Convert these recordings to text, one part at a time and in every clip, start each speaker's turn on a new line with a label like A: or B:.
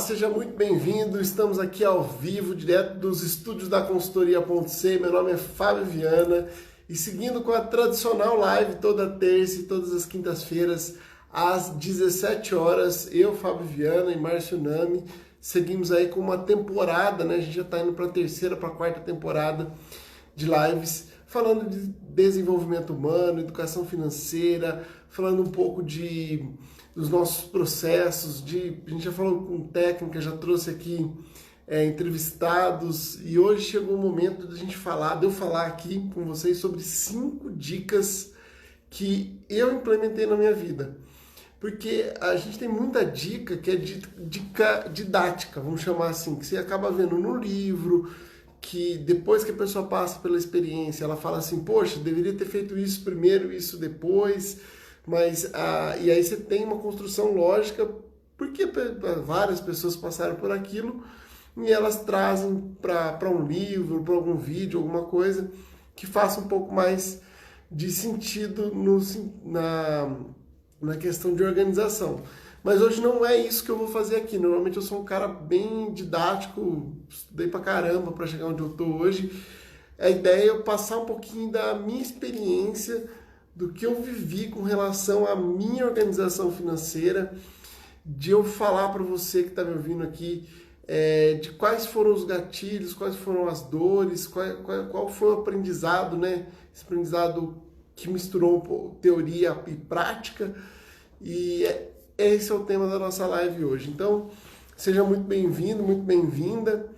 A: Seja muito bem-vindo. Estamos aqui ao vivo, direto dos estúdios da consultoria.c. Meu nome é Fábio Viana e seguindo com a tradicional live toda terça e todas as quintas-feiras às 17 horas, eu, Fábio Viana e Márcio Nami, seguimos aí com uma temporada, né? A gente já está indo para a terceira, para a quarta temporada de lives, falando de desenvolvimento humano, educação financeira, falando um pouco dos nossos processos, a gente já falou com técnica, já trouxe aqui entrevistados, e hoje chegou o momento de eu falar aqui com vocês sobre 5 dicas que eu implementei na minha vida. Porque a gente tem muita dica que é dica didática, vamos chamar assim, que você acaba vendo no livro, que depois que a pessoa passa pela experiência, ela fala assim, poxa, deveria ter feito isso primeiro, isso depois, e aí você tem uma construção lógica, porque várias pessoas passaram por aquilo, e elas trazem para um livro, para algum vídeo, alguma coisa, que faça um pouco mais de sentido na questão de organização. Mas hoje não é isso que eu vou fazer aqui. Normalmente eu sou um cara bem didático, estudei pra caramba para chegar onde eu tô hoje. A ideia é eu passar um pouquinho da minha experiência, do que eu vivi com relação à minha organização financeira, de eu falar para você que está me ouvindo aqui, de quais foram os gatilhos, quais foram as dores, qual foi o aprendizado, né? Esse aprendizado que misturou um pouco teoria e prática, e esse é o tema da nossa live hoje. Então, seja muito bem-vindo, muito bem-vinda.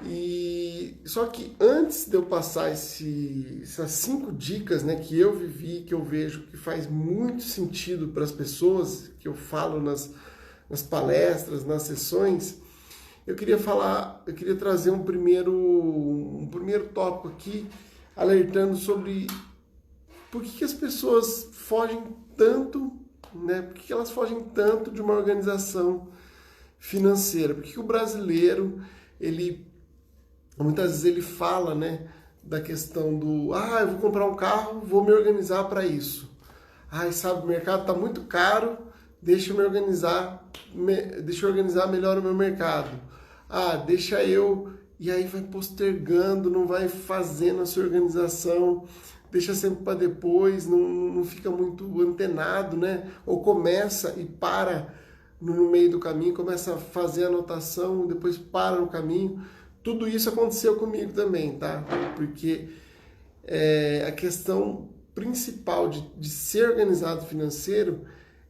A: E só que antes de eu passar essas 5 dicas, né, que eu vivi, que eu vejo que faz muito sentido para as pessoas, que eu falo nas palestras, nas sessões, eu queria trazer um primeiro tópico aqui, alertando sobre por que as pessoas fogem tanto, né? Por que elas fogem tanto de uma organização financeira? Por que o brasileiro, muitas vezes ele fala, né, da questão eu vou comprar um carro, vou me organizar para isso. Sabe, o mercado está muito caro, deixa eu organizar melhor o meu mercado. E aí vai postergando, não vai fazendo a sua organização, deixa sempre para depois, não fica muito antenado, né? Ou começa e para no meio do caminho, começa a fazer a anotação, depois para no caminho. Tudo isso aconteceu comigo também, tá? Porque a questão principal de ser organizado financeiro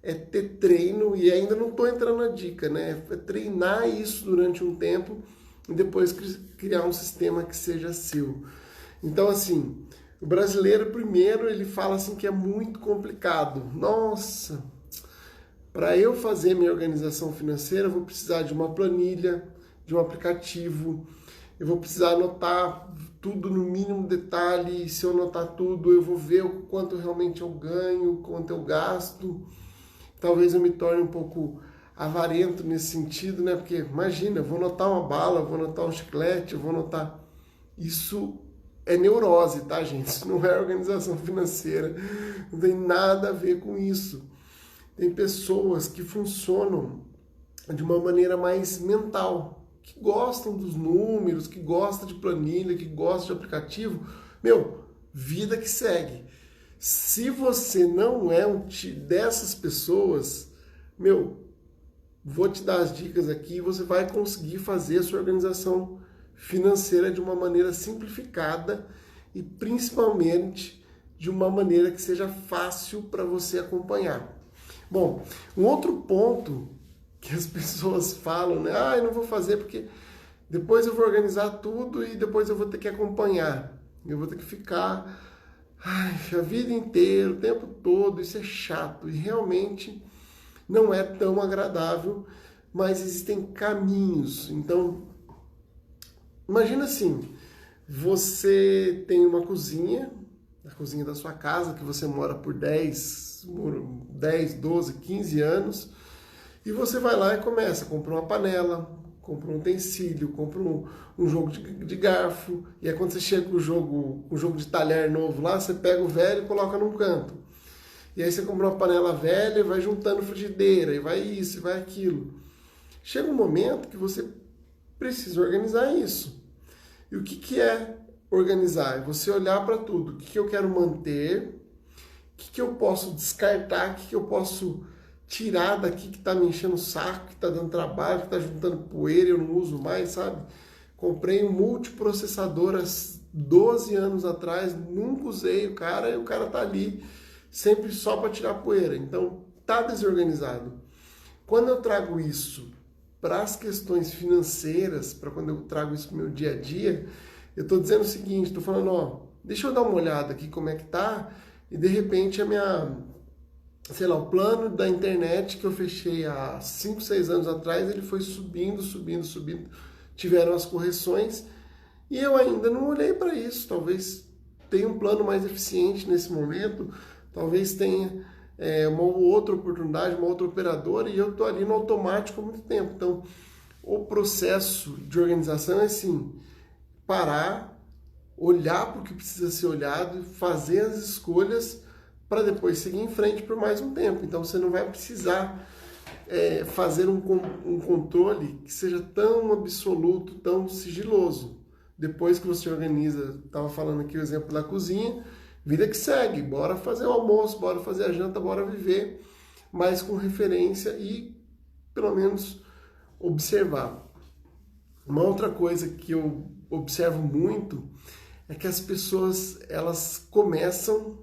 A: é ter treino, e ainda não estou entrando na dica, né? É treinar isso durante um tempo e depois criar um sistema que seja seu. Então, assim, o brasileiro, primeiro, ele fala assim que é muito complicado. Nossa, para eu fazer minha organização financeira, eu vou precisar de uma planilha, de um aplicativo, eu vou precisar anotar tudo no mínimo detalhe, e se eu anotar tudo, eu vou ver o quanto realmente eu ganho, quanto eu gasto. Talvez eu me torne um pouco avarento nesse sentido, né? Porque imagina, eu vou anotar uma bala, eu vou anotar um chiclete, eu vou anotar... Isso é neurose, tá, gente? Isso não é organização financeira. Não tem nada a ver com isso. Tem pessoas que funcionam de uma maneira mais mental, que gostam dos números, que gostam de planilha, que gostam de aplicativo. Vida que segue. Se você não é dessas pessoas, vou te dar as dicas aqui e você vai conseguir fazer a sua organização financeira de uma maneira simplificada e principalmente de uma maneira que seja fácil para você acompanhar. Bom, um outro ponto que as pessoas falam, né? Eu não vou fazer porque depois eu vou organizar tudo e depois eu vou ter que acompanhar. Eu vou ter que ficar a vida inteira, o tempo todo, isso é chato e realmente não é tão agradável, mas existem caminhos. Então, imagina assim, você tem uma cozinha, a cozinha da sua casa, que você mora por 10, 12, 15 anos, e você vai lá e compra uma panela, compra um utensílio, compra um jogo de garfo, e aí quando você chega com o jogo de talher novo lá, você pega o velho e coloca num canto. E aí você compra uma panela velha e vai juntando frigideira, e vai isso, e vai aquilo. chega um momento que você precisa organizar isso. E o que é organizar? É você olhar para tudo. O que eu quero manter, o que eu posso descartar, o que eu posso tirar daqui que está me enchendo o saco, que está dando trabalho, que está juntando poeira e eu não uso mais, sabe? Comprei um multiprocessador há 12 anos atrás, nunca usei o cara, e o cara tá ali sempre só para tirar poeira. Então, tá desorganizado. Quando eu trago isso para as questões financeiras, para quando eu trago isso para o meu dia a dia, eu estou dizendo o seguinte, estou falando, ó, deixa eu dar uma olhada aqui como é que tá, e de repente a minha, sei lá, o plano da internet que eu fechei há 5, 6 anos atrás, ele foi subindo, tiveram as correções, e eu ainda não olhei para isso. Talvez tenha um plano mais eficiente nesse momento, talvez tenha uma outra oportunidade, uma outra operadora, e eu estou ali no automático há muito tempo. Então, o processo de organização é assim, parar, olhar para o que precisa ser olhado, fazer as escolhas para depois seguir em frente por mais um tempo. Então, você não vai precisar fazer um controle que seja tão absoluto, tão sigiloso. Depois que você organiza, estava falando aqui o exemplo da cozinha, vida que segue, bora fazer o almoço, bora fazer a janta, bora viver, mas com referência e, pelo menos, observar. Uma outra coisa que eu observo muito é que as pessoas, elas começam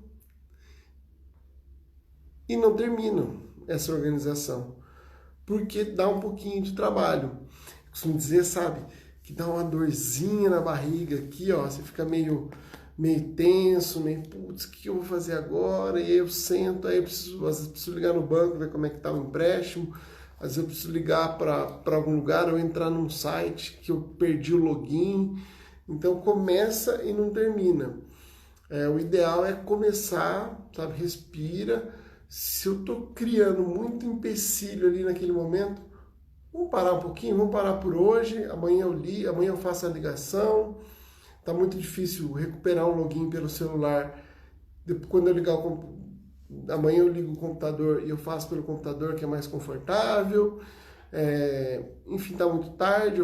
A: e não terminam essa organização, porque dá um pouquinho de trabalho. Eu costumo dizer, sabe, que dá uma dorzinha na barriga aqui, ó, você fica meio tenso, meio, putz, o que eu vou fazer agora? E aí eu sento, aí eu preciso, às vezes preciso ligar no banco, ver como é que tá o empréstimo, às vezes eu preciso ligar para algum lugar ou entrar num site que eu perdi o login. Então começa e não termina. O ideal é começar, sabe, respira. Se eu tô criando muito empecilho ali naquele momento, vamos parar um pouquinho, vamos parar por hoje, amanhã eu faço a ligação. Tá muito difícil recuperar um login pelo celular. Quando eu ligar amanhã eu ligo o computador e eu faço pelo computador, que é mais confortável. Enfim, tá muito tarde,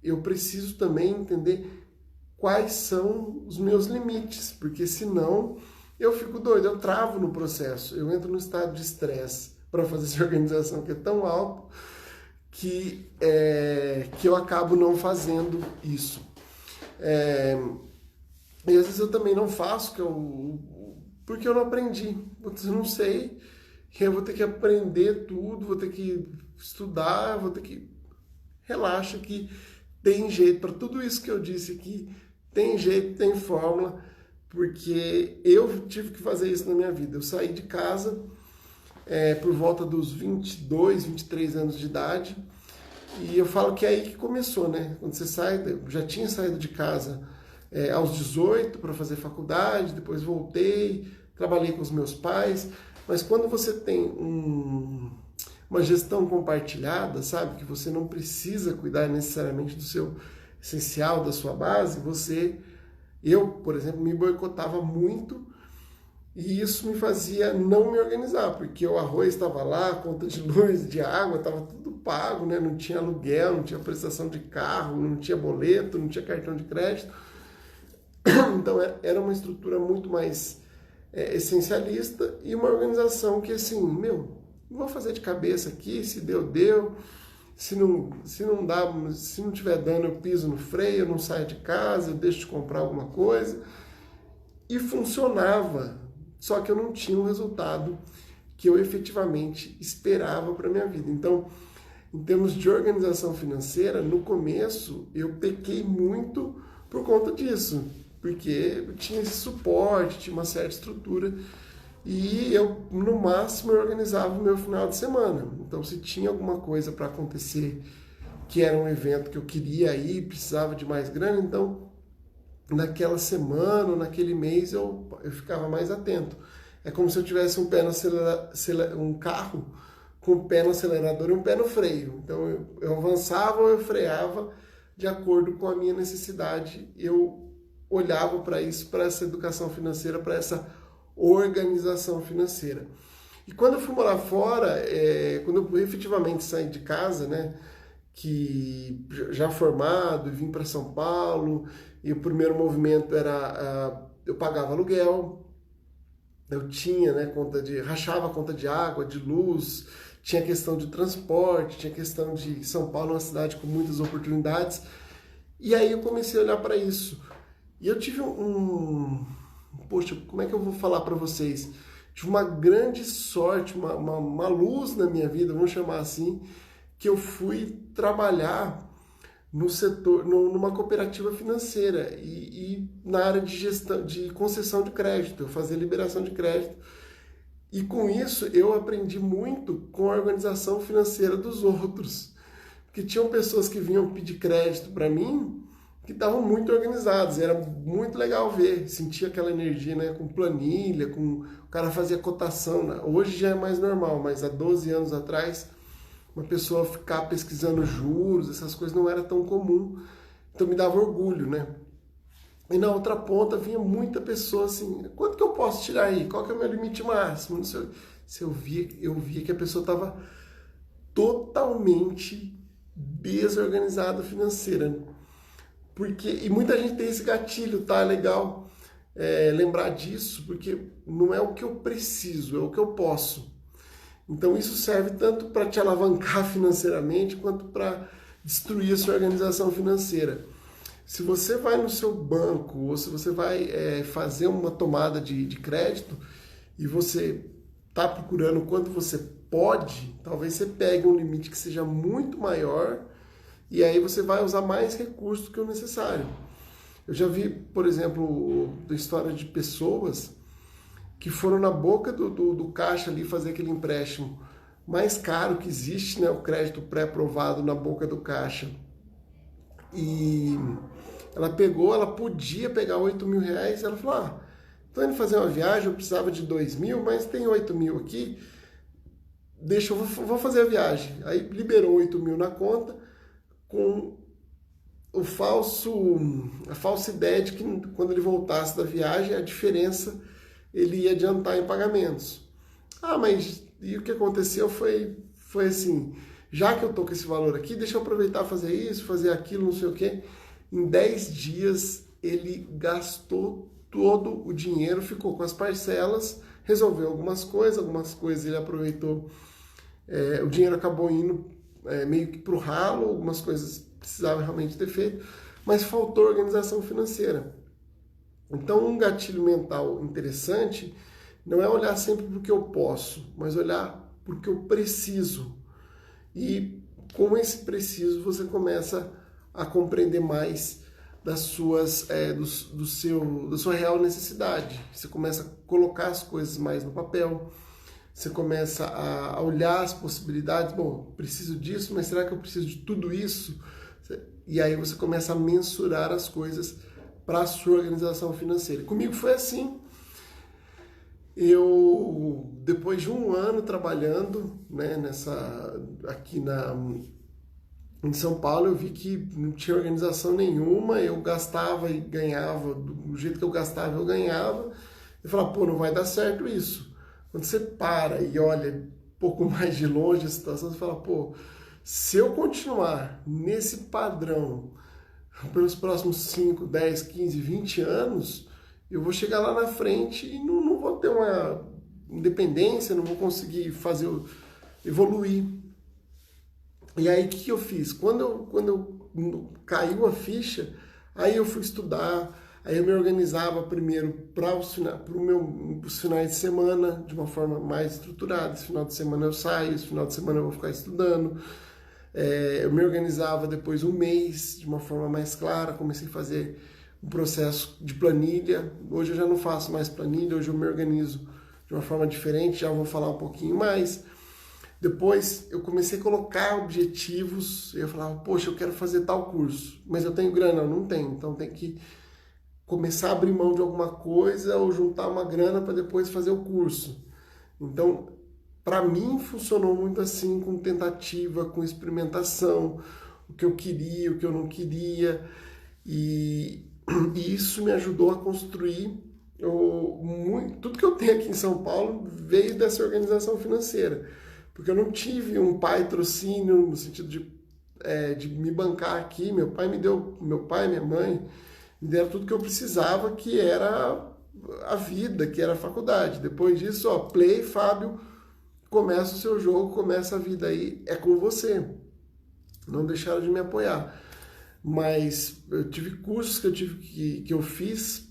A: eu preciso também entender quais são os meus limites, porque senão eu fico doido, eu travo no processo, eu entro no estado de estresse para fazer essa organização que é tão alto que eu acabo não fazendo isso. E às vezes eu também não faço, porque eu não aprendi. Eu não sei, eu vou ter que aprender tudo, vou ter que estudar, Relaxa que tem jeito, para tudo isso que eu disse aqui, tem jeito, tem fórmula, porque eu tive que fazer isso na minha vida. Eu saí de casa por volta dos 22, 23 anos de idade, e eu falo que é aí que começou, né? Quando você sai, eu já tinha saído de casa aos 18 para fazer faculdade, depois voltei, trabalhei com os meus pais, mas quando você tem uma gestão compartilhada, sabe, que você não precisa cuidar necessariamente do seu essencial, da sua base, eu, por exemplo, me boicotava muito e isso me fazia não me organizar, porque o arroz estava lá, a conta de luz, de água, estava tudo pago, né? Não tinha aluguel, não tinha prestação de carro, não tinha boleto, não tinha cartão de crédito. Então era uma estrutura muito mais essencialista e uma organização que assim, não vou fazer de cabeça aqui, se deu, se não dá, se não tiver dano eu piso no freio, eu não saio de casa, eu deixo de comprar alguma coisa. E funcionava, só que eu não tinha o resultado que eu efetivamente esperava para a minha vida. Então, em termos de organização financeira, no começo eu pequei muito por conta disso, porque eu tinha esse suporte, tinha uma certa estrutura, e eu, no máximo, organizava o meu final de semana. Então, se tinha alguma coisa para acontecer, que era um evento que eu queria ir, precisava de mais grana, então, naquela semana ou naquele mês, eu ficava mais atento. É como se eu tivesse um carro com um pé no acelerador e um pé no freio. Então, eu avançava ou eu freava de acordo com a minha necessidade. Eu olhava para isso, para essa educação financeira, para essa organização financeira. E quando eu fui morar fora, quando eu efetivamente saí de casa, né, que já formado, vim para São Paulo, e o primeiro movimento era, eu pagava aluguel, eu tinha, né, rachava a conta de água, de luz, tinha questão de transporte, tinha questão de São Paulo, uma cidade com muitas oportunidades, e aí eu comecei a olhar para isso. E eu tive poxa, como é que eu vou falar para vocês? Tive uma grande sorte, uma luz na minha vida, vamos chamar assim, que eu fui trabalhar no setor, numa cooperativa financeira e na área de gestão, de concessão de crédito, eu fazia liberação de crédito. E com isso eu aprendi muito com a organização financeira dos outros. Porque tinham pessoas que vinham pedir crédito para mim que estavam muito organizados, era muito legal ver, sentia aquela energia, né, com planilha, o cara fazia cotação, né? Hoje já é mais normal, mas há 12 anos atrás uma pessoa ficar pesquisando juros, essas coisas não era tão comum, então me dava orgulho, né? E na outra ponta vinha muita pessoa assim, quanto que eu posso tirar aí? Qual que é o meu limite máximo? Não sei. Se eu via que a pessoa estava totalmente desorganizada financeira. E muita gente tem esse gatilho, tá? É legal lembrar disso, porque não é o que eu preciso, é o que eu posso. Então isso serve tanto para te alavancar financeiramente, quanto para destruir a sua organização financeira. Se você vai no seu banco, ou se você vai fazer uma tomada de crédito, e você está procurando quanto você pode, talvez você pegue um limite que seja muito maior, e aí você vai usar mais recursos do que o necessário. Eu já vi, por exemplo, da história de pessoas que foram na boca do caixa ali fazer aquele empréstimo mais caro que existe, né, o crédito pré-aprovado na boca do caixa. E ela podia pegar 8 mil reais, ela falou, tô indo fazer uma viagem, eu precisava de 2 mil, mas tem 8 mil aqui, vou fazer a viagem. Aí liberou 8 mil na conta, com a falsa ideia de que quando ele voltasse da viagem, a diferença ele ia adiantar em pagamentos. Mas e o que aconteceu foi assim, já que eu tô com esse valor aqui, deixa eu aproveitar fazer isso, fazer aquilo, não sei o quê. Em 10 dias ele gastou todo o dinheiro, ficou com as parcelas, resolveu algumas coisas ele aproveitou, o dinheiro acabou indo meio que para o ralo, algumas coisas precisava realmente ter feito, mas faltou organização financeira. Então, um gatilho mental interessante não é olhar sempre para o que eu posso, mas olhar para o que eu preciso. E com esse preciso, você começa a compreender mais da sua real necessidade. Você começa a colocar as coisas mais no papel, você começa a olhar as possibilidades. Bom, preciso disso, mas será que eu preciso de tudo isso? E aí você começa a mensurar as coisas para a sua organização financeira. Comigo foi assim. Eu, depois de um ano trabalhando, né, em São Paulo, eu vi que não tinha organização nenhuma, eu gastava e ganhava, do jeito que eu gastava, eu ganhava. Eu falava, não vai dar certo isso. Quando você para e olha um pouco mais de longe a situação, você fala, se eu continuar nesse padrão pelos próximos 5, 10, 15, 20 anos, eu vou chegar lá na frente e não vou ter uma independência, não vou conseguir evoluir. E aí o que eu fiz? Quando caiu a ficha, aí eu fui estudar, aí eu me organizava primeiro para os finais de semana, de uma forma mais estruturada. Esse final de semana eu saio, esse final de semana eu vou ficar estudando. Eu me organizava depois um mês de uma forma mais clara, comecei a fazer um processo de planilha. Hoje eu já não faço mais planilha, hoje eu me organizo de uma forma diferente, já vou falar um pouquinho mais. Depois eu comecei a colocar objetivos, eu falava, eu quero fazer tal curso, mas eu tenho grana? Não tenho, então tem que começar a abrir mão de alguma coisa ou juntar uma grana para depois fazer o curso. Então, para mim funcionou muito assim, com tentativa, com experimentação, o que eu queria, o que eu não queria, e isso me ajudou a construir tudo que eu tenho aqui em São Paulo veio dessa organização financeira, porque eu não tive um patrocínio no sentido de me bancar aqui. Meu pai, minha mãe, me deram tudo que eu precisava, que era a vida, que era a faculdade. Depois disso, ó, play, Fábio, começa o seu jogo, começa a vida aí, é com você. Não deixaram de me apoiar. Mas eu tive cursos que eu fiz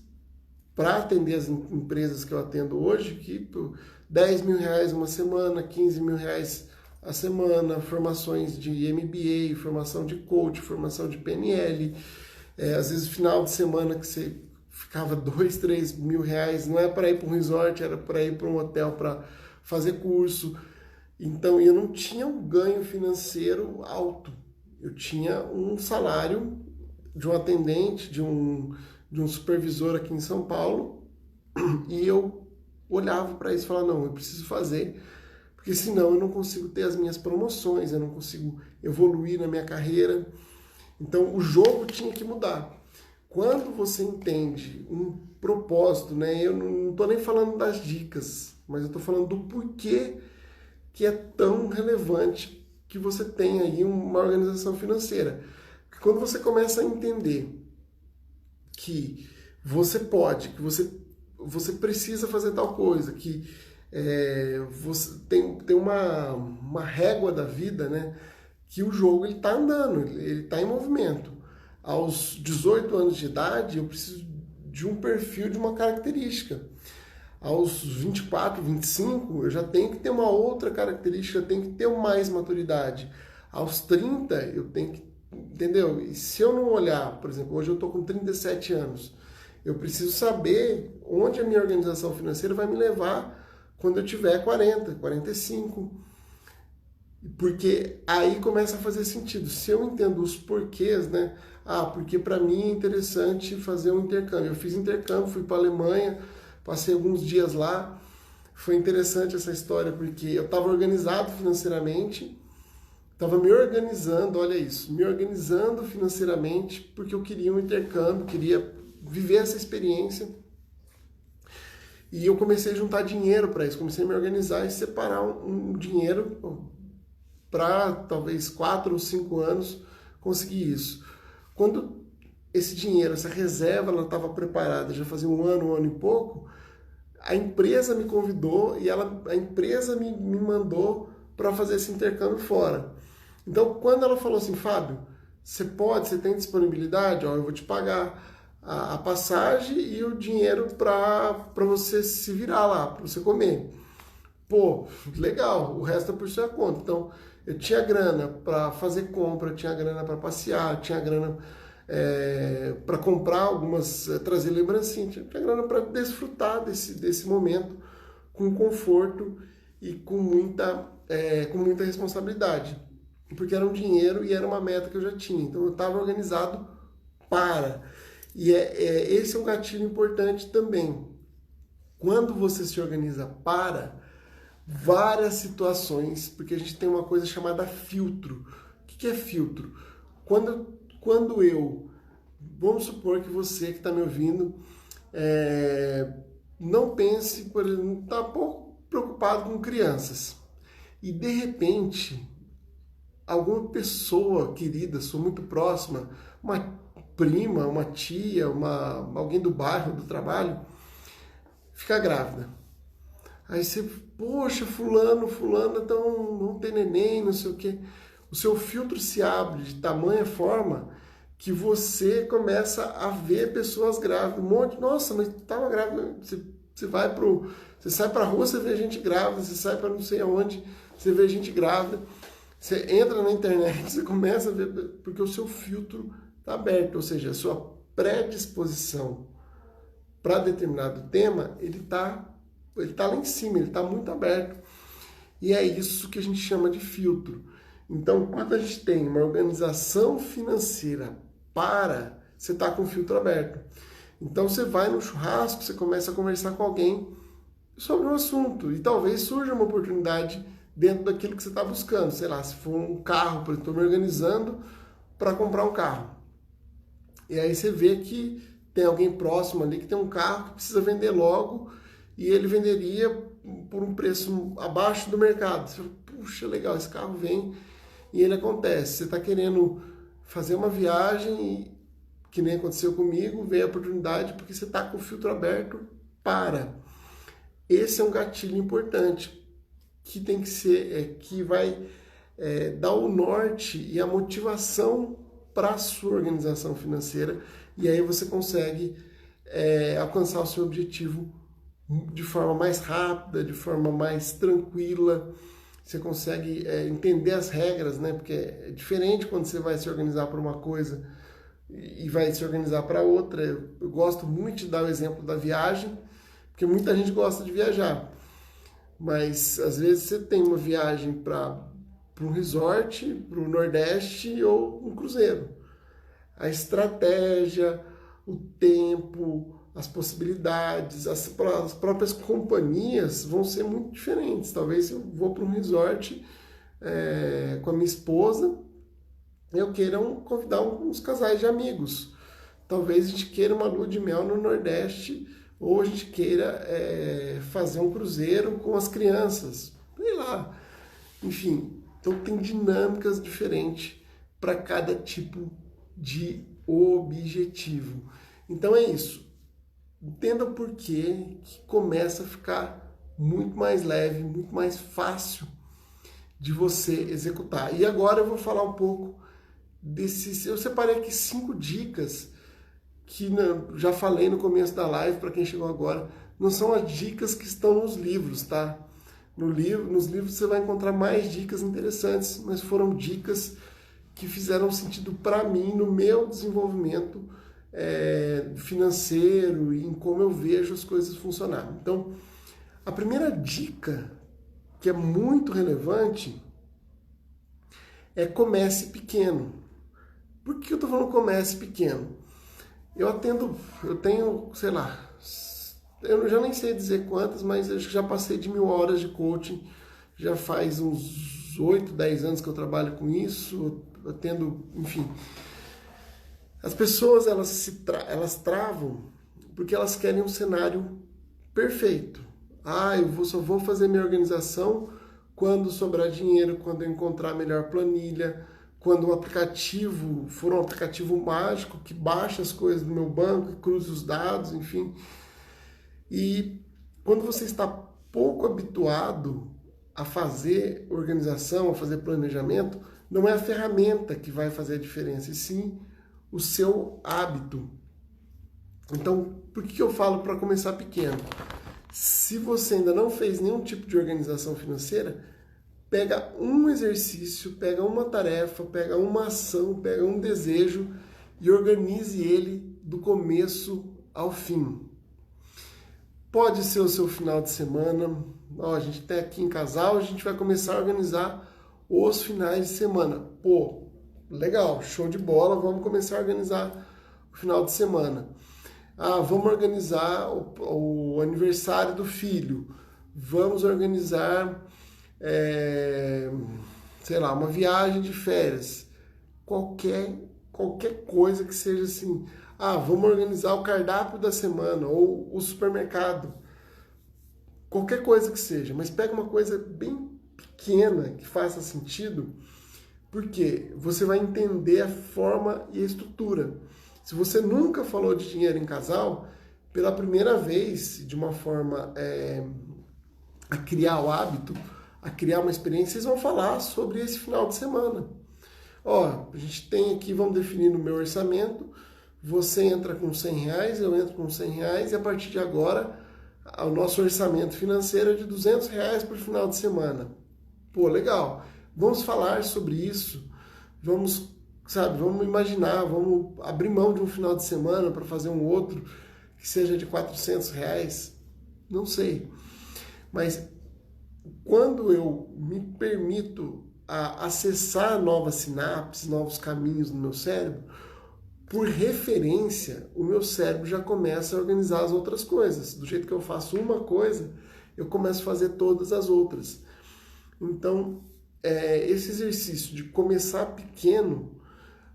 A: para atender as empresas que eu atendo hoje, que R$ 10.000 uma semana, R$ 15.000 a semana, formações de MBA, formação de coach, formação de PNL, às vezes final de semana que você ficava R$ 2.000, R$ 3.000, não é para ir para um resort, era para ir para um hotel para fazer curso. Então eu não tinha um ganho financeiro alto, eu tinha um salário de um atendente, de um supervisor aqui em São Paulo, e eu olhava para isso e falava, não, eu preciso fazer, porque senão eu não consigo ter as minhas promoções, eu não consigo evoluir na minha carreira. Então o jogo tinha que mudar. Quando você entende um propósito, né, eu não estou nem falando das dicas, mas eu estou falando do porquê que é tão relevante que você tenha aí uma organização financeira. Porque quando você começa a entender que você pode, que você precisa fazer tal coisa, que você tem uma régua da vida, né? Que o jogo ele está andando, ele está em movimento. Aos 18 anos de idade, eu preciso de um perfil, de uma característica. Aos 24, 25, eu já tenho que ter uma outra característica, eu tenho que ter mais maturidade. Aos 30, eu tenho que, entendeu? E se eu não olhar, por exemplo, hoje eu estou com 37 anos, eu preciso saber onde a minha organização financeira vai me levar quando eu tiver 40, 45. Porque aí começa a fazer sentido. Se eu entendo os porquês, né? Porque para mim é interessante fazer um intercâmbio. Eu fiz intercâmbio, fui para a Alemanha, passei alguns dias lá. Foi interessante essa história, porque eu estava organizado financeiramente, estava me organizando, olha isso, me organizando financeiramente, porque eu queria um intercâmbio, queria viver essa experiência. E eu comecei a juntar dinheiro para isso, comecei a me organizar e separar um dinheiro para talvez 4 ou 5 anos conseguir isso. Quando esse dinheiro, essa reserva, ela estava preparada, já fazia um ano e pouco, a empresa me convidou e a empresa me mandou para fazer esse intercâmbio fora. Então, quando ela falou assim, Fábio, você tem disponibilidade? Ó, eu vou te pagar a passagem e o dinheiro para você se virar lá, para você comer. Pô, legal, o resto é por sua conta. Então, eu tinha grana para fazer compra, tinha grana para passear, tinha grana para comprar algumas, trazer lembrancinhas, tinha grana para desfrutar desse momento com conforto e com muita responsabilidade. Porque era um dinheiro e era uma meta que eu já tinha. Então, eu estava organizado para. E esse é um gatilho importante também. Quando você se organiza para várias situações, porque a gente tem uma coisa chamada filtro. O que é filtro? Quando eu, vamos supor que você que está me ouvindo, não pense, por exemplo, está pouco preocupado com crianças. E de repente, alguma pessoa querida, sua muito próxima, uma prima, uma tia, alguém do bairro, do trabalho, fica grávida. Aí você, poxa, fulano, então não tem neném, não sei o quê. O seu filtro se abre de tamanha forma que você começa a ver pessoas grávidas. Um monte, nossa, mas estava grávida. Você sai para a rua, você vê gente grávida, você sai para não sei aonde, você vê gente grávida. Você entra na internet, você começa a ver, porque o seu filtro está aberto, ou seja, a sua predisposição para determinado tema, ele tá lá em cima, ele está muito aberto. E é isso que a gente chama de filtro. Então, quando a gente tem uma organização financeira você está com o filtro aberto. Então, você vai no churrasco, você começa a conversar com alguém sobre um assunto, e talvez surja uma oportunidade dentro daquilo que você está buscando. Sei lá, se for um carro, por exemplo, estou me organizando para comprar um carro. E aí você vê que tem alguém próximo ali que tem um carro que precisa vender logo e ele venderia por um preço abaixo do mercado. Você fala, puxa, legal, esse carro vem e ele acontece. Você está querendo fazer uma viagem, que nem aconteceu comigo, veio a oportunidade porque você está com o filtro aberto, para. Esse é um gatilho importante, que tem que ser, que vai dar o norte e a motivação para a sua organização financeira, e aí você consegue alcançar o seu objetivo de forma mais rápida, de forma mais tranquila. Você consegue entender as regras, né? Porque é diferente quando você vai se organizar para uma coisa e vai se organizar para outra. Eu gosto muito de dar o exemplo da viagem, porque muita gente gosta de viajar, mas às vezes você tem uma viagem para um resort, para o Nordeste ou um cruzeiro. A estratégia, o tempo, as possibilidades, as próprias companhias vão ser muito diferentes. Talvez eu vou para um resort com a minha esposa, eu queira convidar uns casais de amigos. Talvez a gente queira uma lua de mel no Nordeste, ou a gente queira fazer um cruzeiro com as crianças. Sei lá. Enfim, então tem dinâmicas diferentes para cada tipo de objetivo. Então é isso. Entenda o porquê que começa a ficar muito mais leve, muito mais fácil de você executar. E agora eu vou falar um pouco desses. Eu separei aqui 5 dicas que já falei no começo da live, para quem chegou agora. Não são as dicas que estão nos livros, tá? Nos livros você vai encontrar mais dicas interessantes, mas foram dicas que fizeram sentido para mim no meu desenvolvimento financeiro e em como eu vejo as coisas funcionar. Então, a primeira dica, que é muito relevante, é comece pequeno. Por que eu estou falando comece pequeno? Eu tenho, sei lá, eu já nem sei dizer quantas, mas acho que já passei de 1000 horas de coaching, já faz uns 8, 10 anos que eu trabalho com isso, atendo, enfim. As pessoas, elas travam porque elas querem um cenário perfeito. Eu só vou fazer minha organização quando sobrar dinheiro, quando eu encontrar a melhor planilha, quando o aplicativo for um aplicativo mágico que baixa as coisas do meu banco e cruza os dados, enfim. E quando você está pouco habituado a fazer organização, a fazer planejamento, não é a ferramenta que vai fazer a diferença, e sim o seu hábito. Então, por que eu falo para começar pequeno? Se você ainda não fez nenhum tipo de organização financeira, pega um exercício, pega uma tarefa, pega uma ação, pega um desejo e organize ele do começo ao fim. Pode ser o seu final de semana. A gente está aqui em casal, a gente vai começar a organizar os finais de semana. Pô, legal, show de bola, vamos começar a organizar o final de semana. Vamos organizar o aniversário do filho. Vamos organizar, sei lá, uma viagem de férias. Qualquer coisa que seja assim. Vamos organizar o cardápio da semana ou o supermercado. Qualquer coisa que seja, mas pega uma coisa bem pequena que faça sentido, porque você vai entender a forma e a estrutura. Se você nunca falou de dinheiro em casal, pela primeira vez, de uma forma a criar o hábito, a criar uma experiência, vocês vão falar sobre esse final de semana. A gente tem aqui, vamos definir no meu orçamento, você entra com R$100, eu entro com R$100, e a partir de agora, o nosso orçamento financeiro é de R$200 por final de semana. Pô, legal. Vamos falar sobre isso, vamos imaginar, vamos abrir mão de um final de semana para fazer um outro que seja de R$400, não sei. Mas quando eu me permito acessar novas sinapses, novos caminhos no meu cérebro, por referência, o meu cérebro já começa a organizar as outras coisas. Do jeito que eu faço uma coisa, eu começo a fazer todas as outras. Então, esse exercício de começar pequeno,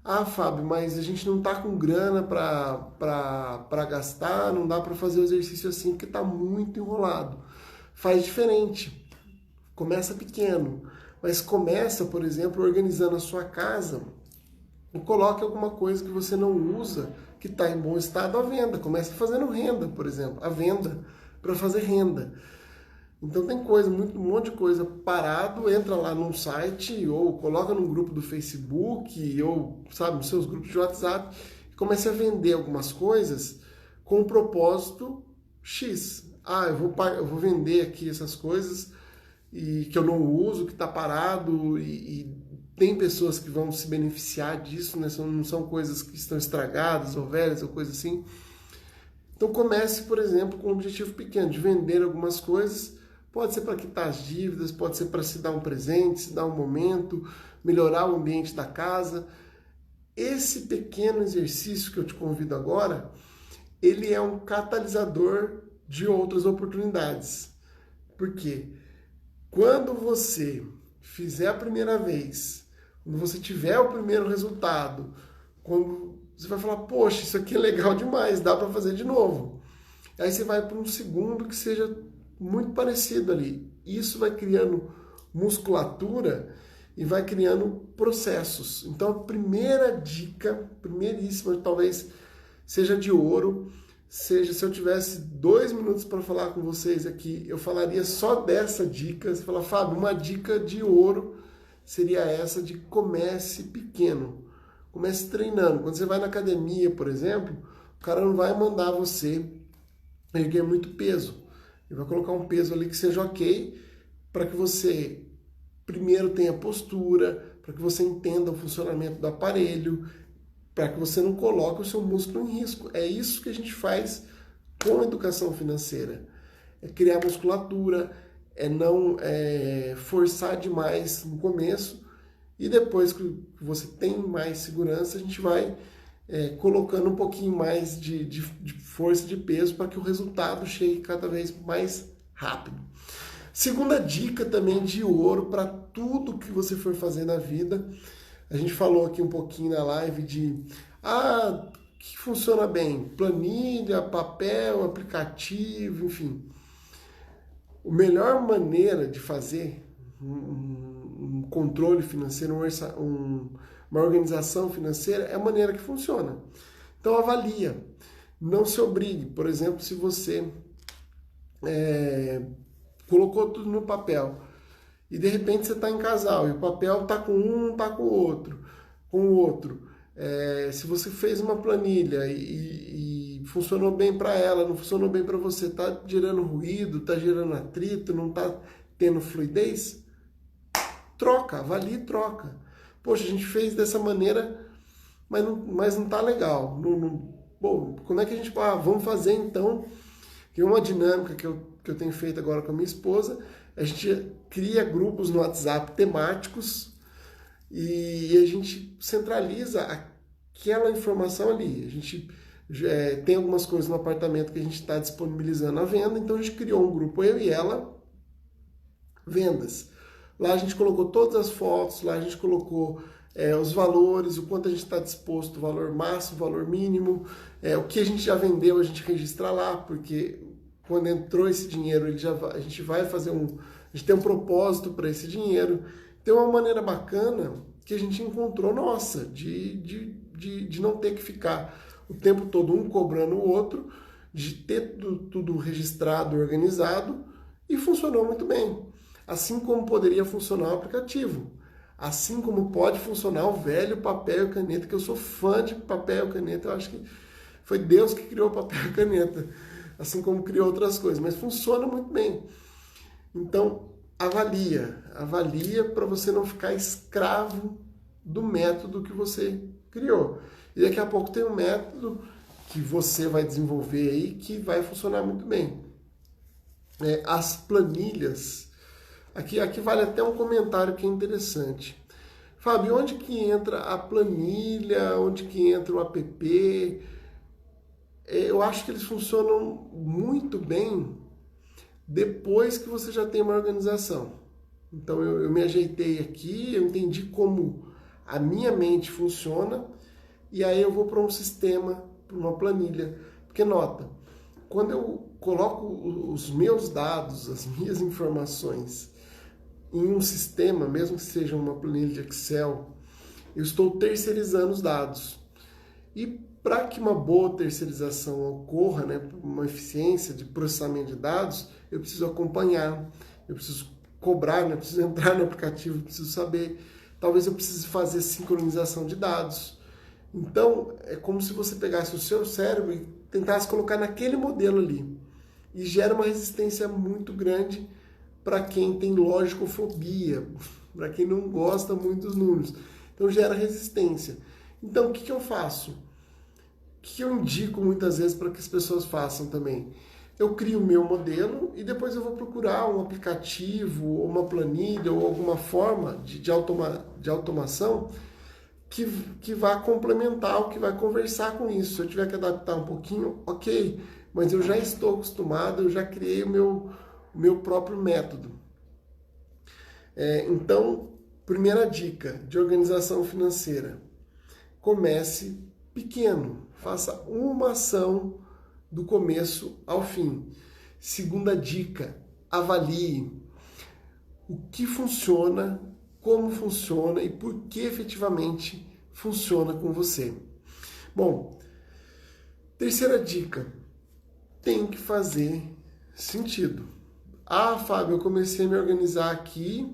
A: Ah, Fábio, mas a gente não tá com grana para gastar, não dá para fazer o exercício assim porque tá muito enrolado. Faz diferente. Começa pequeno, mas começa, por exemplo, organizando a sua casa e coloque alguma coisa que você não usa, que está em bom estado à venda. Começa fazendo renda, por exemplo, a venda para fazer renda. Então tem coisa, um monte de coisa parado, entra lá num site ou coloca num grupo do Facebook ou, sabe, nos seus grupos de WhatsApp e comece a vender algumas coisas com um propósito X. Ah, eu vou vender aqui essas coisas e que eu não uso, que está parado e tem pessoas que vão se beneficiar disso, né? Não são coisas que estão estragadas ou velhas ou coisa assim. Então comece, por exemplo, com um objetivo pequeno, de vender algumas coisas. Pode ser para quitar as dívidas, pode ser para se dar um presente, se dar um momento, melhorar o ambiente da casa. Esse pequeno exercício que eu te convido agora, ele é um catalisador de outras oportunidades. Por quê? Quando você fizer a primeira vez, quando você tiver o primeiro resultado, quando você vai falar, poxa, isso aqui é legal demais, dá para fazer de novo. Aí você vai para um segundo que seja muito parecido ali. Isso vai criando musculatura e vai criando processos. Então a primeira dica, primeiríssima, talvez seja de ouro, seja, se eu tivesse 2 minutos para falar com vocês aqui, eu falaria só dessa dica. Você fala, Fábio, uma dica de ouro seria essa de comece pequeno. Comece treinando. Quando você vai na academia, por exemplo, o cara não vai mandar você erguer muito peso. Ele vai colocar um peso ali que seja ok, para que você primeiro tenha postura, para que você entenda o funcionamento do aparelho, para que você não coloque o seu músculo em risco. É isso que a gente faz com a educação financeira. É criar musculatura, é não forçar demais no começo, e depois que você tem mais segurança, a gente vai colocando um pouquinho mais de força de peso para que o resultado chegue cada vez mais rápido. Segunda dica também de ouro para tudo que você for fazer na vida. A gente falou aqui um pouquinho na live de que funciona bem, planilha, papel, aplicativo, enfim. A melhor maneira de fazer um controle financeiro, uma organização financeira é a maneira que funciona. Então avalia, não se obrigue. Por exemplo, se você colocou tudo no papel e de repente você está em casal e o papel está com um, não está com o outro. Se você fez uma planilha e funcionou bem para ela, não funcionou bem para você, está gerando ruído, está gerando atrito, não está tendo fluidez, troca, avalie e troca. Poxa, a gente fez dessa maneira, mas não está legal. Bom, como é que a gente... vamos fazer então. Tem uma dinâmica que eu tenho feito agora com a minha esposa. A gente cria grupos no WhatsApp temáticos e a gente centraliza aquela informação ali. A gente tem algumas coisas no apartamento que a gente está disponibilizando à venda, então a gente criou um grupo, eu e ela, vendas. Lá a gente colocou todas as fotos, lá a gente colocou os valores, o quanto a gente está disposto, o valor máximo, o valor mínimo, o que a gente já vendeu, a gente registra lá, porque quando entrou esse dinheiro, a gente vai fazer a gente tem um propósito para esse dinheiro. Tem uma maneira bacana que a gente encontrou nossa, de não ter que ficar o tempo todo um cobrando o outro, de ter tudo registrado, organizado, e funcionou muito bem. Assim como poderia funcionar o aplicativo. Assim como pode funcionar o velho papel e caneta, que eu sou fã de papel e caneta, eu acho que foi Deus que criou o papel e caneta, assim como criou outras coisas, mas funciona muito bem. Então, avalia para você não ficar escravo do método que você criou. E daqui a pouco tem um método que você vai desenvolver aí que vai funcionar muito bem. As planilhas... Aqui vale até um comentário que é interessante. Fábio, onde que entra a planilha? Onde que entra o app? Eu acho que eles funcionam muito bem depois que você já tem uma organização. Então eu me ajeitei aqui, eu entendi como a minha mente funciona e aí eu vou para um sistema, para uma planilha. Porque nota, quando eu coloco os meus dados, as minhas informações em um sistema, mesmo que seja uma planilha de Excel, eu estou terceirizando os dados. E para que uma boa terceirização ocorra, né, uma eficiência de processamento de dados, eu preciso acompanhar, eu preciso cobrar, né, eu preciso entrar no aplicativo, eu preciso saber. Talvez eu precise fazer sincronização de dados. Então, é como se você pegasse o seu cérebro e tentasse colocar naquele modelo ali. E gera uma resistência muito grande para quem tem logicofobia, para quem não gosta muito dos números. Então, gera resistência. Então, o que eu faço? O que eu indico muitas vezes para que as pessoas façam também? Eu crio o meu modelo e depois eu vou procurar um aplicativo, ou uma planilha, ou alguma forma de automação que vai complementar, ou que vai conversar com isso. Se eu tiver que adaptar um pouquinho, ok, mas eu já estou acostumado, eu já criei o meu próprio método. Então, primeira dica de organização financeira: comece pequeno, faça uma ação do começo ao fim. Segunda dica: avalie o que funciona, como funciona e por que efetivamente funciona com você. Bom, terceira dica: tem que fazer sentido. Ah, Fábio, eu comecei a me organizar aqui,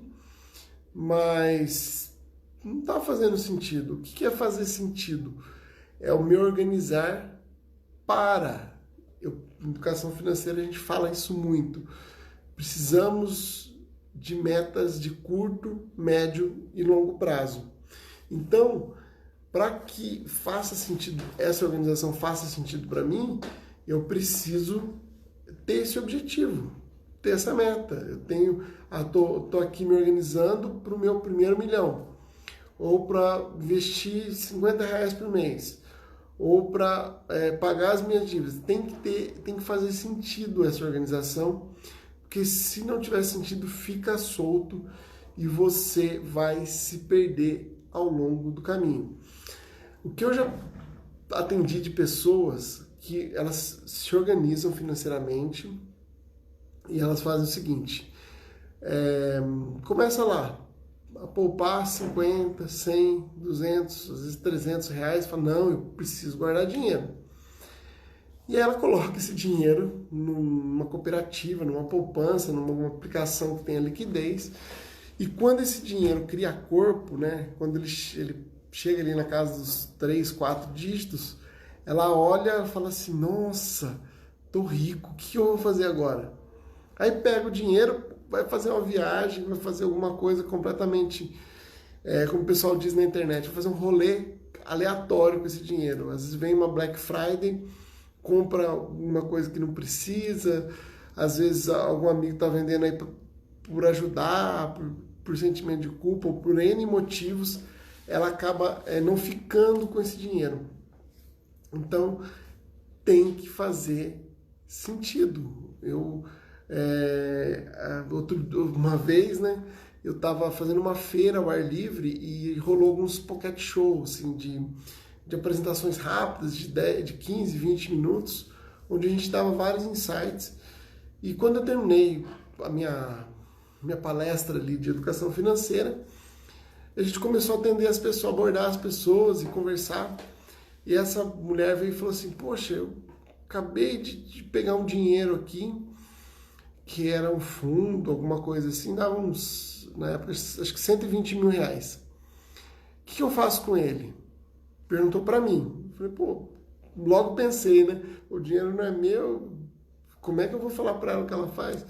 A: mas não está fazendo sentido. O que é fazer sentido? É o me organizar para. Em educação financeira a gente fala isso muito. Precisamos de metas de curto, médio e longo prazo. Então, para que faça sentido, essa organização faça sentido para mim, eu preciso ter esse objetivo, ter essa meta. Eu tenho, tô aqui me organizando para o meu primeiro milhão, ou para investir R$50 por mês, ou para pagar as minhas dívidas. Tem que fazer sentido essa organização, porque se não tiver sentido, fica solto e você vai se perder ao longo do caminho. O que eu já atendi de pessoas que elas se organizam financeiramente e elas fazem o seguinte: começa lá a poupar 50, 100, 200, às vezes R$300, fala, não, eu preciso guardar dinheiro. E aí ela coloca esse dinheiro numa cooperativa, numa poupança, numa aplicação que tenha liquidez, e quando esse dinheiro cria corpo, né, quando ele chega ali na casa dos 3, 4 dígitos, ela olha e fala assim, nossa, tô rico, o que eu vou fazer agora? Aí pega o dinheiro, vai fazer uma viagem, vai fazer alguma coisa completamente, como o pessoal diz na internet, vai fazer um rolê aleatório com esse dinheiro. Às vezes vem uma Black Friday, compra alguma coisa que não precisa, às vezes algum amigo está vendendo aí por ajudar, por sentimento de culpa, ou por N motivos, ela acaba não ficando com esse dinheiro. Então, tem que sentido. Uma vez, né, eu estava fazendo uma feira ao ar livre e rolou alguns pocket shows, assim, de apresentações rápidas, de 15, 20 minutos, onde a gente dava vários insights. E quando eu terminei a minha palestra ali de educação financeira, a gente começou a atender as pessoas, abordar as pessoas e conversar. E essa mulher veio e falou assim, poxa, eu acabei de pegar um dinheiro aqui, que era um fundo, alguma coisa assim, dava uns, na época, acho que R$120 mil. O que eu faço com ele? Perguntou para mim. Eu falei, pô, logo pensei, né? O dinheiro não é meu, como é que eu vou falar para ela o que ela faz?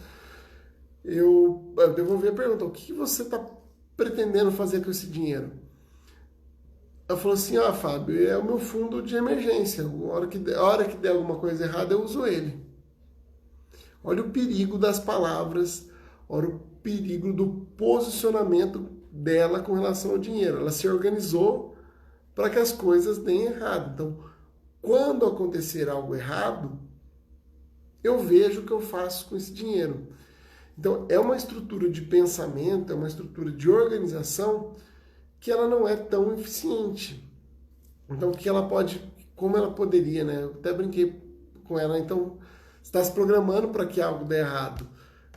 A: Eu devolvi a pergunta, o que você está pretendendo fazer com esse dinheiro? Ela falou assim, Fábio, é o meu fundo de emergência, a hora que der alguma coisa errada eu uso ele. Olha o perigo das palavras, olha o perigo do posicionamento dela com relação ao dinheiro. Ela se organizou para que as coisas deem errado. Então, quando acontecer algo errado, eu vejo o que eu faço com esse dinheiro. Então, é uma estrutura de pensamento, é uma estrutura de organização que ela não é tão eficiente. Então, o que ela pode, como ela poderia, né? Eu até brinquei com ela, então, você está se programando para que algo dê errado.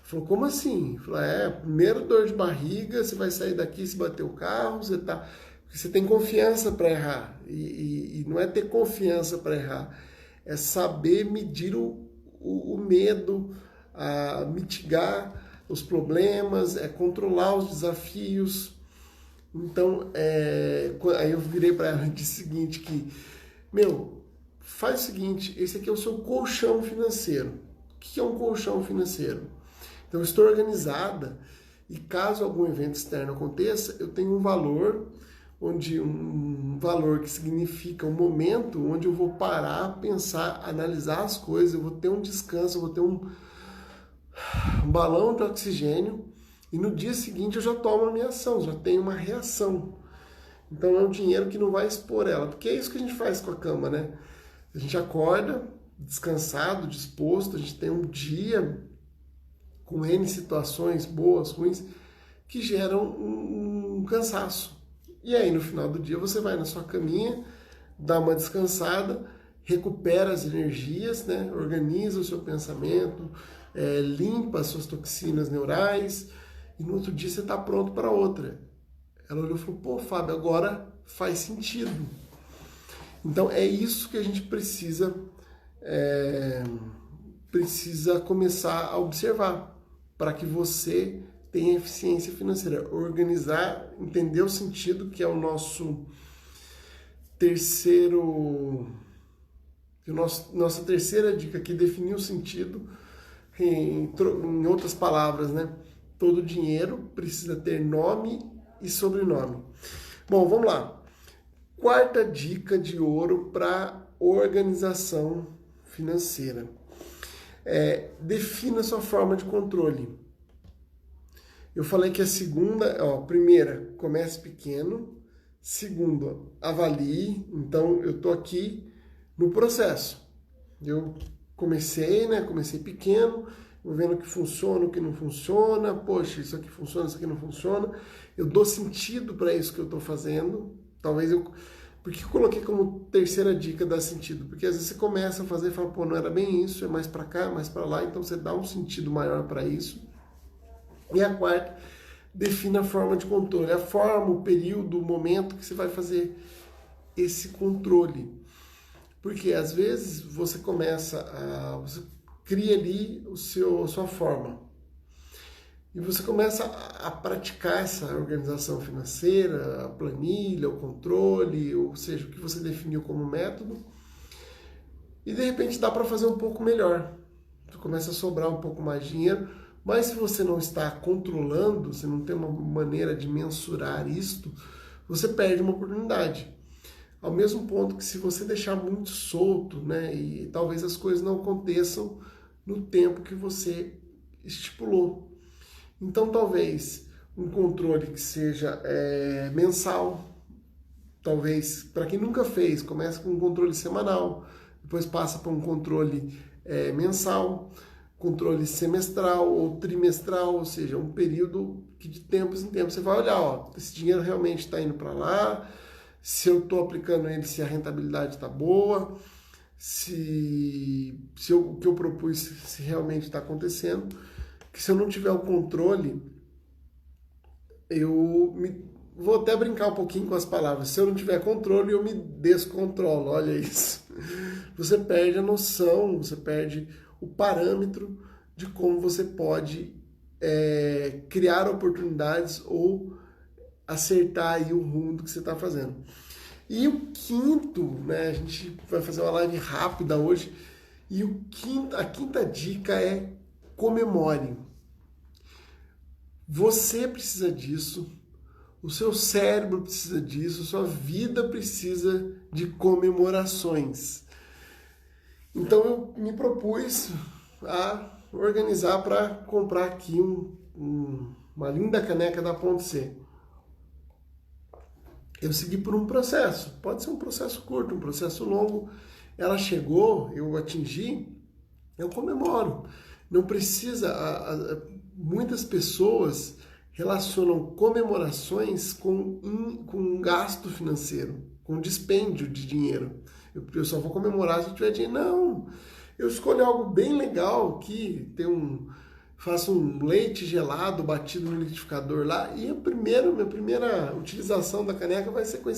A: Falou, como assim? Falou, primeiro dor de barriga, você vai sair daqui se bater o carro, você tem confiança para errar. E não é ter confiança para errar, é saber medir o medo, mitigar os problemas, controlar os desafios. Então, aí eu virei para ela e disse o seguinte, que, faz o seguinte, esse aqui é o seu colchão financeiro. O que é um colchão financeiro? Então, eu estou organizada e caso algum evento externo aconteça, eu tenho um valor, um valor que significa um momento onde eu vou parar, pensar, analisar as coisas, eu vou ter um descanso, eu vou ter um balão de oxigênio e no dia seguinte eu já tomo a minha ação, já tenho uma reação. Então é um dinheiro que não vai expor ela, porque é isso que a gente faz com a cama, né? A gente acorda descansado, disposto, a gente tem um dia com N situações boas, ruins, que geram um cansaço. E aí no final do dia você vai na sua caminha, dá uma descansada, recupera as energias, né? Organiza o seu pensamento, limpa as suas toxinas neurais, e no outro dia você está pronto para outra. Ela olhou e falou, pô, Fábio, agora faz sentido. Então é isso que a gente precisa começar a observar para que você tenha eficiência financeira. Organizar, entender o sentido, que é o nosso nossa terceira dica aqui, definir o sentido. Em outras palavras, né? Todo dinheiro precisa ter nome e sobrenome. Bom, vamos lá. Quarta dica de ouro para organização financeira. Defina sua forma de controle. Eu falei que primeira, comece pequeno. Segundo, avalie. Então, eu estou aqui no processo. Eu comecei pequeno, vou vendo o que funciona, o que não funciona. Poxa, isso aqui funciona, isso aqui não funciona. Eu dou sentido para isso que eu estou fazendo. Por que eu coloquei como terceira dica dar sentido? Porque às vezes você começa a fazer e fala, pô, não era bem isso, é mais para cá, mais para lá. Então você dá um sentido maior para isso. E a quarta, defina a forma de controle. A forma, o período, o momento que você vai fazer esse controle. Porque às vezes você você cria ali a sua forma. E você começa a praticar essa organização financeira, a planilha, o controle, ou seja, o que você definiu como método. E de repente dá para fazer um pouco melhor. Você começa a sobrar um pouco mais de dinheiro. Mas se você não está controlando, você não tem uma maneira de mensurar isto, você perde uma oportunidade. Ao mesmo ponto que se você deixar muito solto, né, e talvez as coisas não aconteçam no tempo que você estipulou. Então talvez um controle que seja mensal, talvez, para quem nunca fez, comece com um controle semanal, depois passa para um controle mensal, controle semestral ou trimestral, ou seja, um período que de tempos em tempos você vai olhar, esse dinheiro realmente está indo para lá, se eu estou aplicando ele, se a rentabilidade está boa, se o que eu propus se realmente está acontecendo, que se eu não tiver o controle, vou até brincar um pouquinho com as palavras, se eu não tiver controle, eu me descontrolo, olha isso. Você perde a noção, você perde o parâmetro de como você pode criar oportunidades ou acertar aí o rumo do que você está fazendo. E o quinto, né, a gente vai fazer uma live rápida hoje, e a quinta dica é comemore. Você precisa disso, o seu cérebro precisa disso, sua vida precisa de comemorações. Então eu me propus a organizar para comprar aqui uma linda caneca da Ponto C. Eu segui por um processo, pode ser um processo curto, um processo longo. Ela chegou, eu atingi, eu comemoro. Não precisa, muitas pessoas relacionam comemorações com um gasto financeiro, com dispêndio de dinheiro. Eu só vou comemorar se eu tiver dinheiro. Não! Eu escolho algo bem legal aqui, faço um leite gelado batido no liquidificador lá, e minha primeira utilização da caneca vai ser com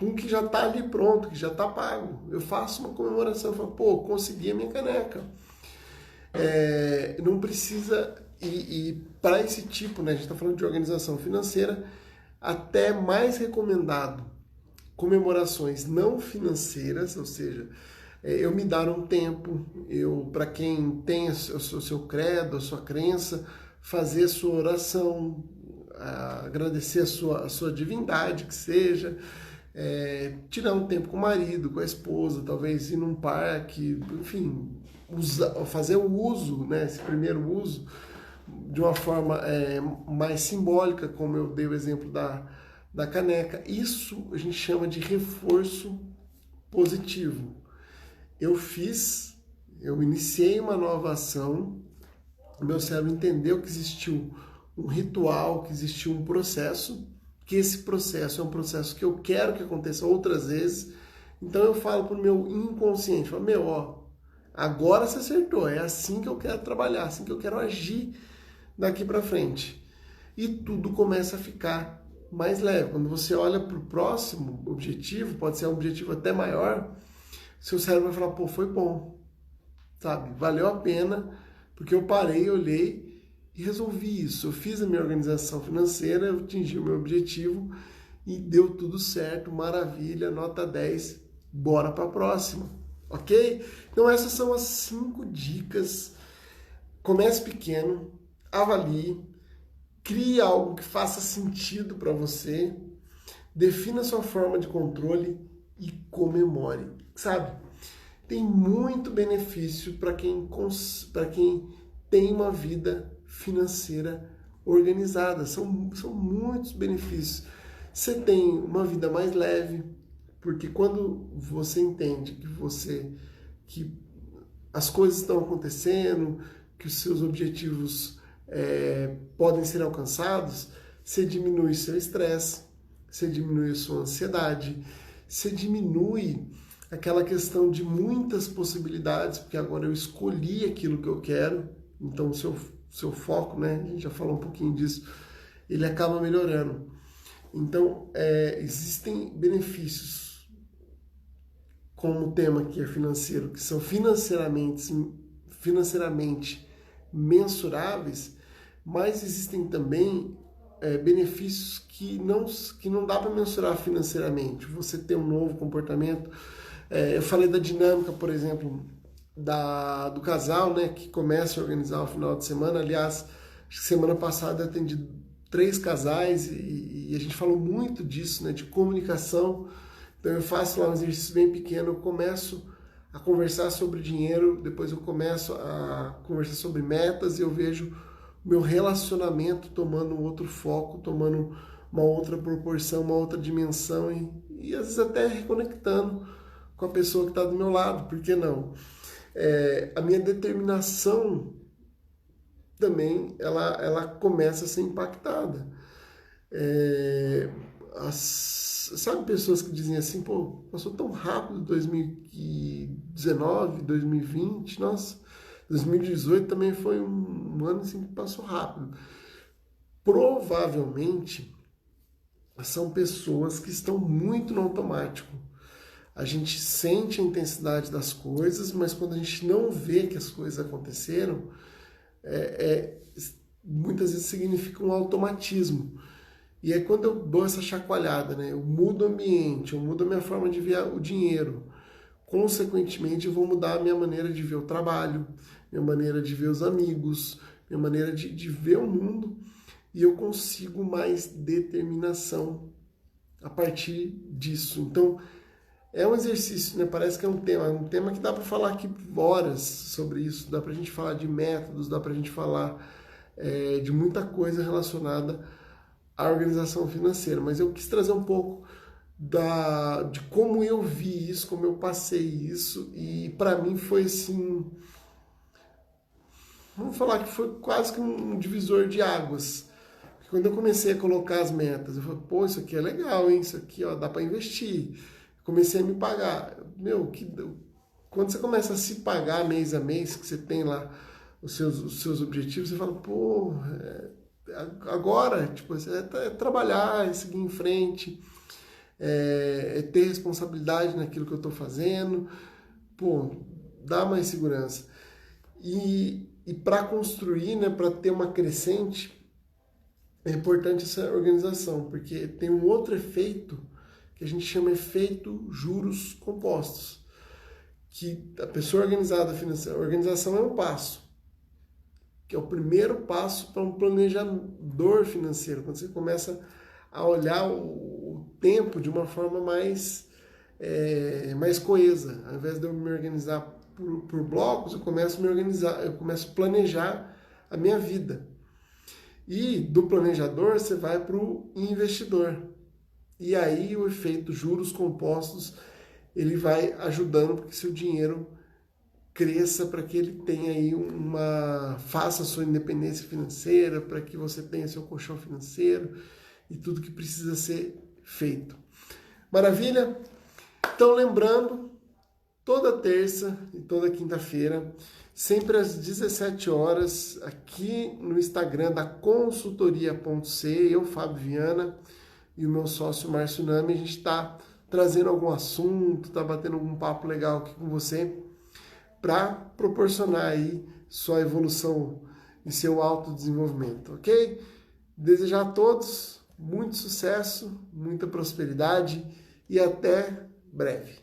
A: o que já está ali pronto, que já está pago. Eu faço uma comemoração, eu falo, pô, consegui a minha caneca. Não precisa, e para esse tipo, né, a gente está falando de organização financeira, até mais recomendado comemorações não financeiras, ou seja, eu me dar um tempo, para quem tem o seu credo, a sua crença, fazer a sua oração, agradecer a sua divindade, que seja, tirar um tempo com o marido, com a esposa, talvez ir num parque, enfim, fazer o uso, né, esse primeiro uso, de uma forma mais simbólica, como eu dei o exemplo da caneca. Isso a gente chama de reforço positivo. Eu iniciei uma nova ação, o meu cérebro entendeu que existiu um ritual, que existiu um processo, que esse processo é um processo que eu quero que aconteça outras vezes. Então eu falo para o meu inconsciente, falo, agora você acertou, é assim que eu quero trabalhar, assim que eu quero agir daqui para frente. E tudo começa a ficar mais leve. Quando você olha para o próximo objetivo, pode ser um objetivo até maior, seu cérebro vai falar, pô, foi bom, sabe? Valeu a pena, porque eu parei, olhei e resolvi isso. Eu fiz a minha organização financeira, eu atingi o meu objetivo e deu tudo certo, maravilha, nota 10, bora para a próxima, ok? Então essas são as 5 dicas. Comece pequeno, avalie, crie algo que faça sentido para você, defina sua forma de controle e comemore, sabe? Tem muito benefício para quem tem uma vida financeira organizada, são muitos benefícios. Você tem uma vida mais leve, porque quando você entende que as coisas estão acontecendo, que os seus objetivos podem ser alcançados, você diminui seu estresse, você diminui a sua ansiedade, você diminui aquela questão de muitas possibilidades, porque agora eu escolhi aquilo que eu quero, então o seu foco, né, a gente já falou um pouquinho disso, ele acaba melhorando. Então, existem benefícios, como o tema que é financeiro, que são financeiramente mensuráveis, mas existem também benefícios que não dá para mensurar financeiramente. Você ter um novo comportamento. Eu falei da dinâmica, por exemplo, do casal, né, que começa a organizar o final de semana. Aliás, semana passada eu atendi 3 casais e a gente falou muito disso, né, de comunicação. Então eu faço lá um exercício bem pequeno, eu começo a conversar sobre dinheiro, depois eu começo a conversar sobre metas e eu vejo o meu relacionamento tomando um outro foco, tomando uma outra proporção, uma outra dimensão e às vezes até reconectando com a pessoa que está do meu lado, por que não? A minha determinação também, ela começa a ser impactada. Sabe, pessoas que dizem assim, pô, passou tão rápido 2019, 2020, nossa, 2018 também foi um ano assim que passou rápido. Provavelmente são pessoas que estão muito no automático. A gente sente a intensidade das coisas, mas quando a gente não vê que as coisas aconteceram, muitas vezes significa um automatismo. E aí quando eu dou essa chacoalhada, né, eu mudo o ambiente, eu mudo a minha forma de ver o dinheiro, consequentemente eu vou mudar a minha maneira de ver o trabalho, minha maneira de ver os amigos, minha maneira de ver o mundo, e eu consigo mais determinação a partir disso. Então, é um exercício, né? Parece que é um tema que dá para falar aqui horas sobre isso, dá para a gente falar de métodos, dá para a gente falar de muita coisa relacionada à organização financeira, mas eu quis trazer um pouco de como eu vi isso, como eu passei isso, e para mim foi assim, vamos falar que foi quase que um divisor de águas, quando eu comecei a colocar as metas, eu falei, pô, isso aqui é legal, hein? Isso aqui, ó, dá para investir. Comecei a me pagar. Meu, quando você começa a se pagar mês a mês, que você tem lá os seus objetivos, você fala, pô, agora, tipo, é trabalhar, é seguir em frente, é ter responsabilidade naquilo que eu estou fazendo, pô, dá mais segurança. E para construir, né, para ter uma crescente, é importante essa organização, porque tem um outro efeito que a gente chama efeito juros compostos, que a pessoa organizada financeira, a organização é um passo, que é o primeiro passo para um planejador financeiro, quando você começa a olhar o tempo de uma forma mais coesa. Ao invés de eu me organizar por blocos, eu começo a me organizar, eu começo a planejar a minha vida. E do planejador você vai para o investidor. E aí o efeito juros compostos, ele vai ajudando para que seu dinheiro cresça, para que ele tenha aí faça a sua independência financeira, para que você tenha seu colchão financeiro e tudo que precisa ser feito. Maravilha? Então lembrando, toda terça e toda quinta-feira, sempre às 17 horas, aqui no Instagram da consultoria.c, eu, Fábio Viana, e o meu sócio Márcio Nami, a gente está trazendo algum assunto, está batendo algum papo legal aqui com você, para proporcionar aí sua evolução e seu autodesenvolvimento, ok? Desejar a todos muito sucesso, muita prosperidade e até breve.